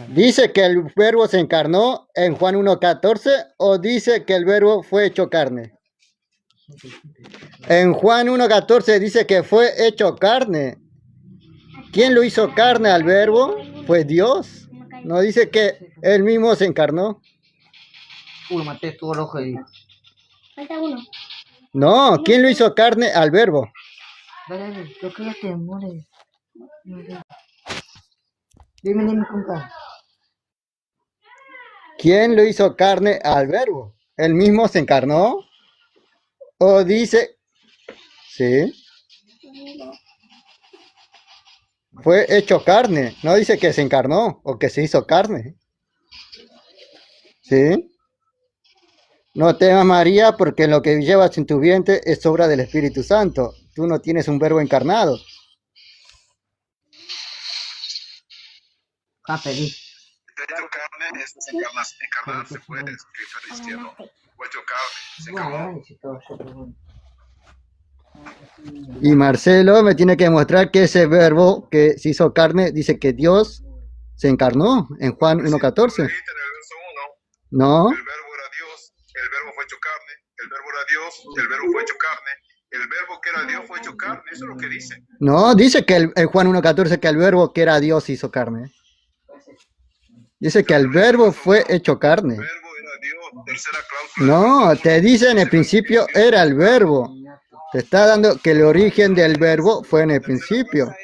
¿Dice que el verbo se encarnó en Juan 1:14 o dice que el verbo fue hecho carne? En Juan 1:14 dice que fue hecho carne. ¿Quién lo hizo carne al verbo? Fue Dios. No dice que él mismo se encarnó. Maté todo el ojo ahí. Falta uno. No, ¿quién lo hizo carne al verbo? Dale, yo creo que te mueres. Dime, compa. ¿Quién lo hizo carne al verbo? ¿Él mismo se encarnó? ¿O dice? Sí. Fue hecho carne. No dice que se encarnó o que se hizo carne. ¿Sí? No temas, María, porque lo que llevas en tu vientre es obra del Espíritu Santo. Tú no tienes un verbo encarnado. Hecho carne es encarnar, se puede escribir diciendo, fue hecho carne, se encarnó. Y Marcelo me tiene que mostrar que ese verbo que se hizo carne dice que Dios se encarnó en Juan 1:14. No. El verbo era Dios, el verbo fue hecho carne, el verbo era Dios, el verbo fue hecho carne, el verbo que era Dios fue hecho carne, eso es lo que dice. No, dice que en Juan 1:14 que el verbo que era Dios hizo carne. Dice que el verbo fue hecho carne. El verbo era Dios, tercera cláusula. No, te dice en el principio era el verbo. Te está dando que el origen del verbo fue en el principio.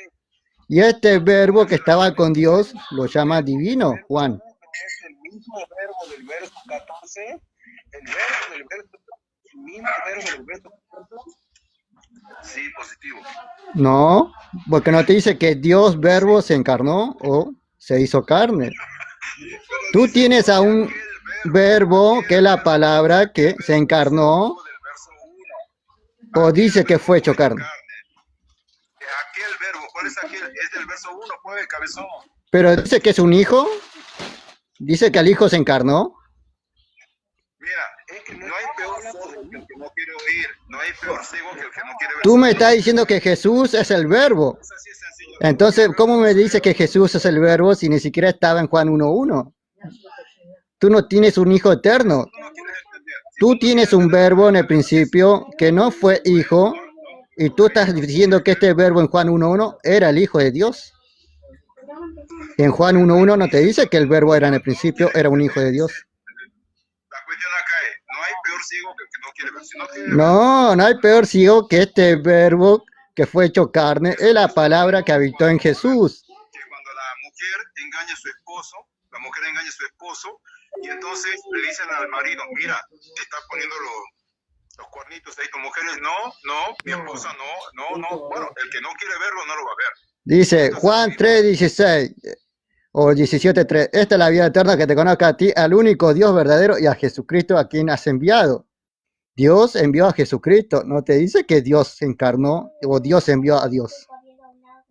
Y este verbo que estaba con Dios lo llama divino, Juan. Es el mismo verbo del verso 14, el verbo del verso, el mismo verbo del verso 14. Sí, positivo. No, porque no te dice que Dios verbo se encarnó o se hizo carne. Tú tienes a un verbo que es la palabra que se encarnó o dice que fue hecho carne. Aquel verbo, ¿cuál es aquel? Es del verso 1, pues, cabezón. Pero dice que es un hijo. Dice que el hijo se encarnó. Mira, es que no hay peor sordo que el que no quiere oír. No hay peor ciego que el que no quiere ver. Tú me estás diciendo que Jesús es el verbo. Entonces, ¿cómo me dices que Jesús es el verbo si ni siquiera estaba en Juan 1:1? Tú no tienes un hijo eterno. Tú tienes un verbo en el principio que no fue hijo y tú estás diciendo que este verbo en Juan 1:1 era el hijo de Dios. En Juan 1:1 no te dice que el verbo era en el principio, era un hijo de Dios. La cuestión acá es, no hay peor ciego que el que no quiere ver. Si no quiere ver, No hay peor ciego que este verbo que fue hecho carne, es la palabra que habitó en Jesús. que cuando la mujer engaña a su esposo, la mujer engaña a su esposo, y entonces le dicen al marido, mira, te está poniendo los cuernitos ahí, tu mujer es, no, mi esposa no, bueno, el que no quiere verlo no lo va a ver. Dice Juan 3:16 o 17:3, esta es la vida eterna, que te conozca a ti, al único Dios verdadero y a Jesucristo a quien has enviado. Dios envió a Jesucristo, no te dice que Dios se encarnó o Dios envió a Dios.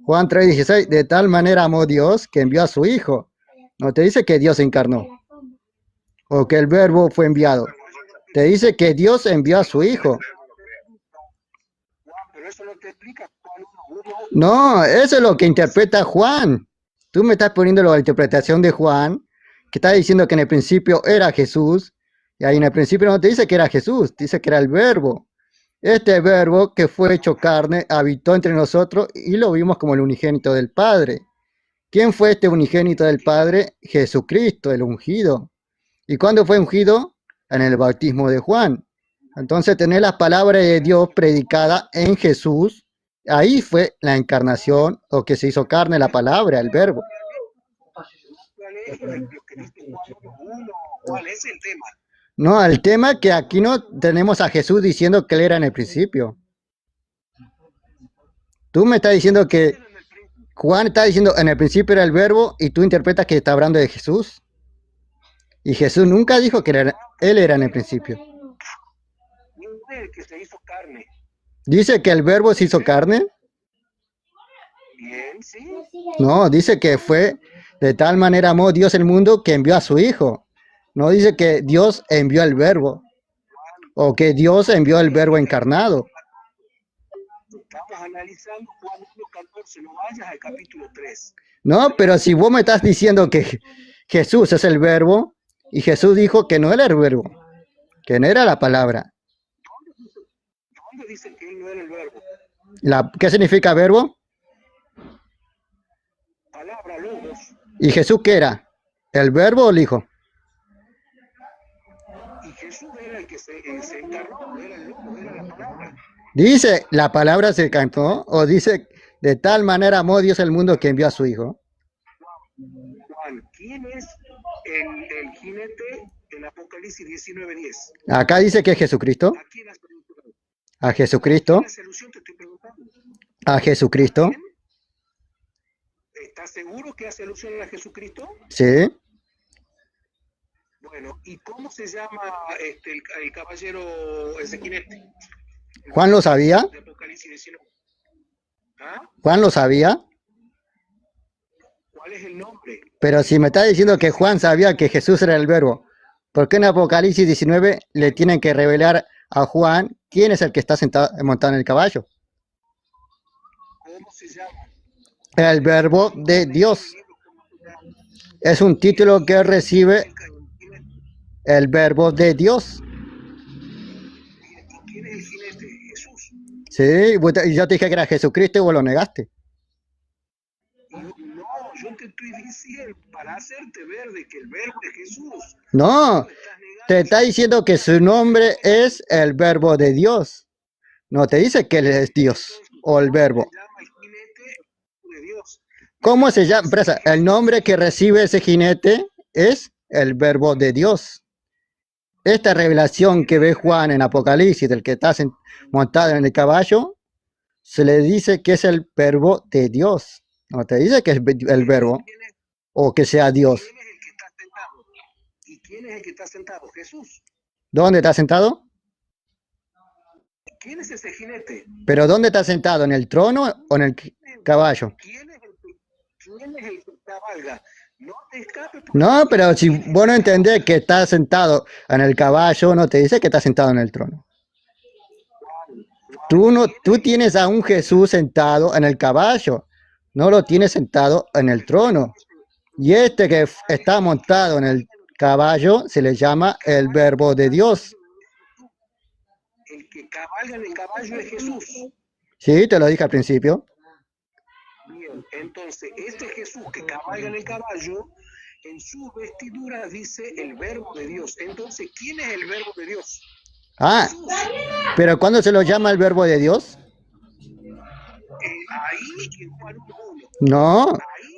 Juan 3:16, de tal manera amó Dios que envió a su Hijo. No te dice que Dios se encarnó o que el verbo fue enviado. Te dice que Dios envió a su Hijo. Pero eso no te explica Juan 1:1. No, eso es lo que interpreta Juan. Tú me estás poniendo la interpretación de Juan, que está diciendo que en el principio era Jesús, y ahí en el principio no te dice que era Jesús, te dice que era el verbo. Este verbo que fue hecho carne habitó entre nosotros y lo vimos como el unigénito del Padre. ¿Quién fue este unigénito del Padre? Jesucristo, el ungido. ¿Y cuándo fue ungido? En el bautismo de Juan. Entonces tener la palabra de Dios predicada en Jesús, ahí fue la encarnación o que se hizo carne, la palabra, el verbo. ¿Cuál es el tema? No, el tema es que aquí no tenemos a Jesús diciendo que él era en el principio. Tú me estás diciendo que Juan está diciendo en el principio era el verbo y tú interpretas que está hablando de Jesús. Y Jesús nunca dijo que él era en el principio. Que se hizo carne. ¿Dice que el verbo se hizo carne? Bien, sí. No, dice que fue de tal manera amó Dios el mundo que envió a su Hijo. No dice que Dios envió el verbo o que Dios envió el verbo encarnado. Estamos analizando Juan 1:14, no vayas al capítulo 3. No, pero si vos me estás diciendo que Jesús es el verbo, y Jesús dijo que no era el verbo, que no era la palabra. ¿Dónde dice que él no era el verbo? ¿Qué significa verbo? Palabra, logos. ¿Y Jesús qué era? ¿El verbo o el hijo? Y Jesús era el que se encarnó, era el logo, era la palabra. Dice, la palabra se cantó, o dice, de tal manera amó Dios el mundo que envió a su hijo. Juan, ¿quién es el jinete en Apocalipsis 19:10? Acá dice que es Jesucristo. ¿A quién hace alusión? A Jesucristo. ¿A quién hace alusión? Te estoy preguntando. A Jesucristo. ¿Quién? ¿Estás seguro que hace alusión a Jesucristo? Sí. Bueno, ¿y cómo se llama el caballero, ese jinete? ¿Juan lo sabía? De Apocalipsis 19. ¿Ah? ¿Juan lo sabía? ¿Cuál es el nombre? Pero si me está diciendo que Juan sabía que Jesús era el verbo, ¿por qué en Apocalipsis 19 le tienen que revelar a Juan quién es el que está montado en el caballo? ¿Cómo se llama? El verbo de Dios. Es un título que recibe el verbo de Dios. ¿Quién es el jinete? Jesús. Sí, y yo te dije que era Jesucristo y vos lo negaste. No, yo te estoy diciendo para hacerte ver de que el verbo es Jesús. No, te está diciendo que su nombre es el verbo de Dios. No te dice que él es Dios o el verbo. Se llama el jinete de Dios. ¿Cómo se llama? El nombre que recibe ese jinete es el verbo de Dios. Esta revelación que ve Juan en Apocalipsis, del que está montado en el caballo, se le dice que es el verbo de Dios. No te dice que es el verbo o que sea Dios. ¿Quién es el que está sentado? ¿Y quién es el que está sentado? Jesús. ¿Dónde está sentado? ¿Quién es ese jinete? ¿Pero dónde está sentado? ¿En el trono o en el caballo? ¿Quién es el que cabalga? No te escapes. No, pero si vos no entendés que está sentado en el caballo, no te dice que está sentado en el trono. Tú tienes a un Jesús sentado en el caballo, no lo tienes sentado en el trono. Y este que está montado en el caballo se le llama el verbo de Dios. El que cabalga en el caballo es Jesús. Sí, te lo dije al principio. Bien, entonces, este Jesús que cabalga en el caballo, en su vestidura dice el verbo de Dios. Entonces, ¿quién es el verbo de Dios? Ah, Jesús. pero ¿cuándo se lo llama el verbo de Dios? Ahí en Juan 1:1. No,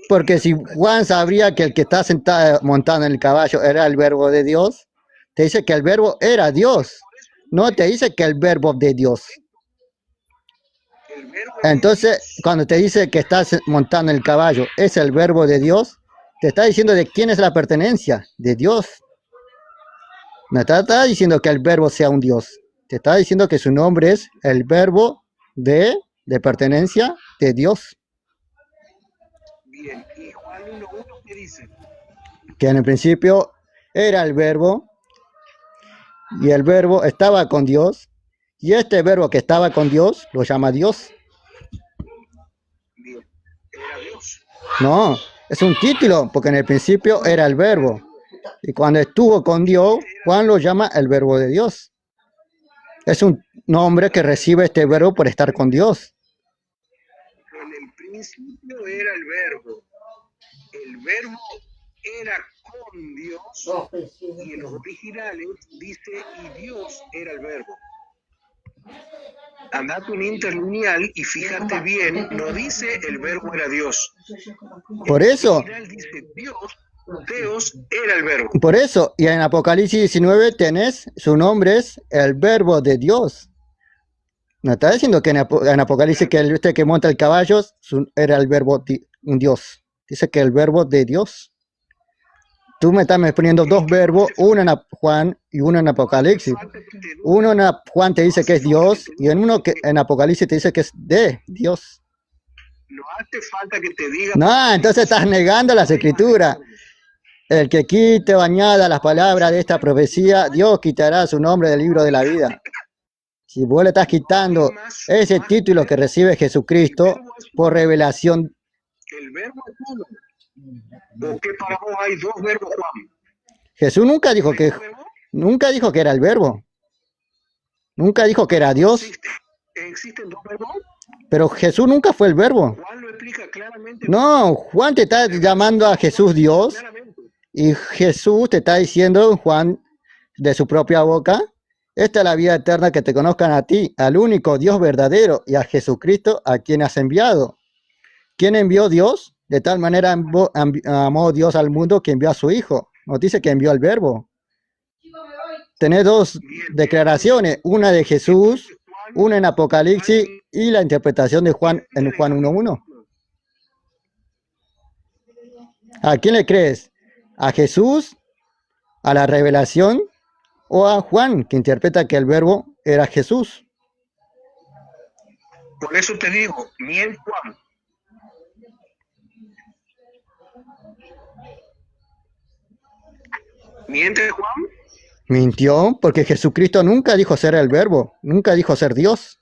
porque si Juan sabría que el que está sentado montado en el caballo era el verbo de Dios, te dice que el verbo era Dios. No te dice que el verbo de Dios. El verbo de Entonces, Dios. cuando te dice que estás montando en el caballo, es el verbo de Dios, te está diciendo de quién es la pertenencia, de Dios. No está diciendo que el verbo sea un Dios. Te está diciendo que su nombre es el verbo de pertenencia de Dios. Bien, y Juan 1:1, ¿qué dice? Que en el principio era el verbo, y el verbo estaba con Dios, y este verbo que estaba con Dios lo llama Dios. Bien, era Dios. No, es un título, porque en el principio era el verbo. Y cuando estuvo con Dios, Juan lo llama el verbo de Dios. Es un nombre que recibe este verbo por estar con Dios. En el principio era el verbo. El verbo era con Dios. Y en los originales dice, y Dios era el verbo. Andate un interlineal y fíjate bien, no dice el verbo era Dios. Por eso, El original dice Dios era el verbo. por eso, y en Apocalipsis 19 tenés, su nombre es el verbo de Dios. No está diciendo que en Apocalipsis que este que monta el caballo era el verbo un Dios. Dice que el verbo de Dios. Tú me estás poniendo dos verbos, uno en Juan y uno en Apocalipsis. Uno en Juan te dice que es Dios y en uno que en Apocalipsis te dice que es de Dios. No hace falta que te diga. No, entonces estás negando las escrituras. El que quite o añada las palabras de esta profecía, Dios quitará su nombre del libro de la vida. Si vos le estás quitando ese título que recibe Jesucristo por revelación. El verbo es uno. ¿O qué para vos hay dos verbos, Juan? Jesús nunca dijo que era el verbo. Nunca dijo que era Dios. ¿Existen dos verbos? Pero Jesús nunca fue el verbo. Juan lo explica claramente. No, Juan te está llamando a Jesús Dios. Y Jesús te está diciendo, Juan, de su propia boca, esta es la vida eterna, que te conozcan a ti, al único Dios verdadero, y a Jesucristo, a quien has enviado. ¿Quién envió Dios? De tal manera amó Dios al mundo que envió a su Hijo. Nos dice que envió al verbo. Tenés dos declaraciones, una de Jesús, una en Apocalipsis y la interpretación de Juan en Juan 1:1. ¿A quién le crees? ¿A Jesús? ¿A la revelación? ¿O a Juan, que interpreta que el verbo era Jesús? Por eso te digo, miente Juan. ¿Miente Juan? Mintió porque Jesucristo nunca dijo ser el verbo, nunca dijo ser Dios.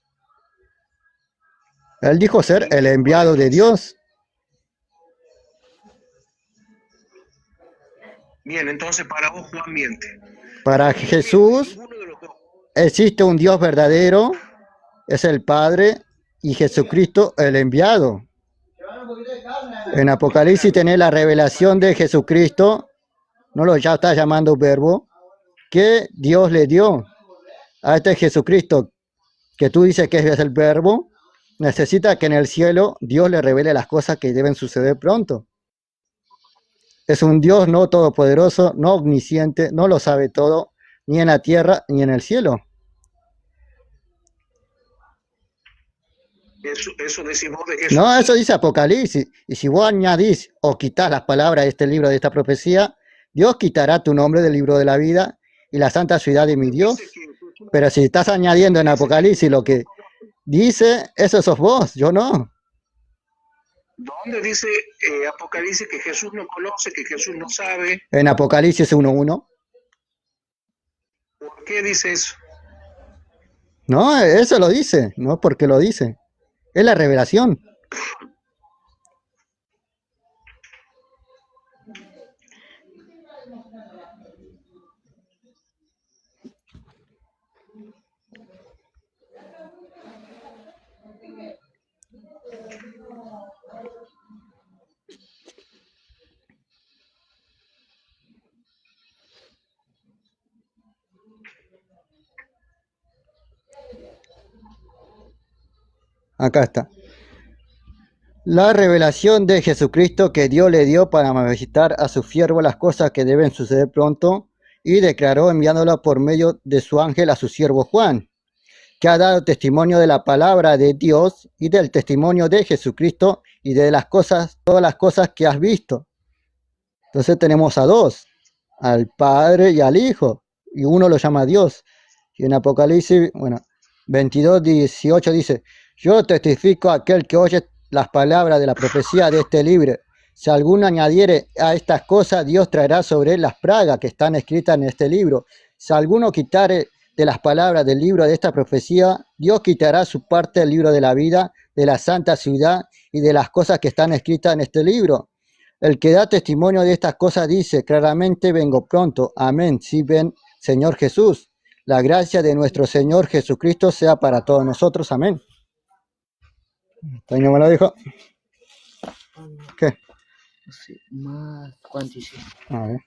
Él dijo ser el enviado de Dios. Bien, entonces para vos Juan miente. Para Jesús existe un Dios verdadero, es el Padre, y Jesucristo el enviado. En Apocalipsis tenés la revelación de Jesucristo, no lo ya está llamando verbo, que Dios le dio a este Jesucristo, que tú dices que es el verbo. Necesita que en el cielo Dios le revele las cosas que deben suceder pronto. Es un Dios no todopoderoso, no omnisciente, no lo sabe todo, ni en la tierra ni en el cielo. Eso decimos de eso. No, eso dice Apocalipsis. Y si vos añadís o quitas las palabras de este libro, de esta profecía, Dios quitará tu nombre del libro de la vida y la santa ciudad de mi Dios. Pero si estás añadiendo en Apocalipsis lo que dice, eso sos vos, yo no. ¿Dónde dice Apocalipsis que Jesús no conoce, que Jesús no sabe? En Apocalipsis 1:1. ¿Por qué dice eso? No, eso lo dice, no porque lo dice. Es la revelación. Acá está. La revelación de Jesucristo que Dios le dio para manifestar a su siervo las cosas que deben suceder pronto, y declaró enviándola por medio de su ángel a su siervo Juan, que ha dado testimonio de la palabra de Dios y del testimonio de Jesucristo y de las cosas, todas las cosas que has visto. Entonces tenemos a dos, al Padre y al Hijo, y uno lo llama Dios. Y en Apocalipsis, 22:18 dice: yo testifico a aquel que oye las palabras de la profecía de este libro. Si alguno añadiere a estas cosas, Dios traerá sobre él las plagas que están escritas en este libro. Si alguno quitare de las palabras del libro de esta profecía, Dios quitará su parte del libro de la vida, de la santa ciudad y de las cosas que están escritas en este libro. El que da testimonio de estas cosas dice claramente: vengo pronto. Amén. Sí, ven, Señor Jesús. La gracia de nuestro Señor Jesucristo sea para todos nosotros. Amén. ¿Toño me lo dijo? ¿Qué? Sí, más cuántico. A ver.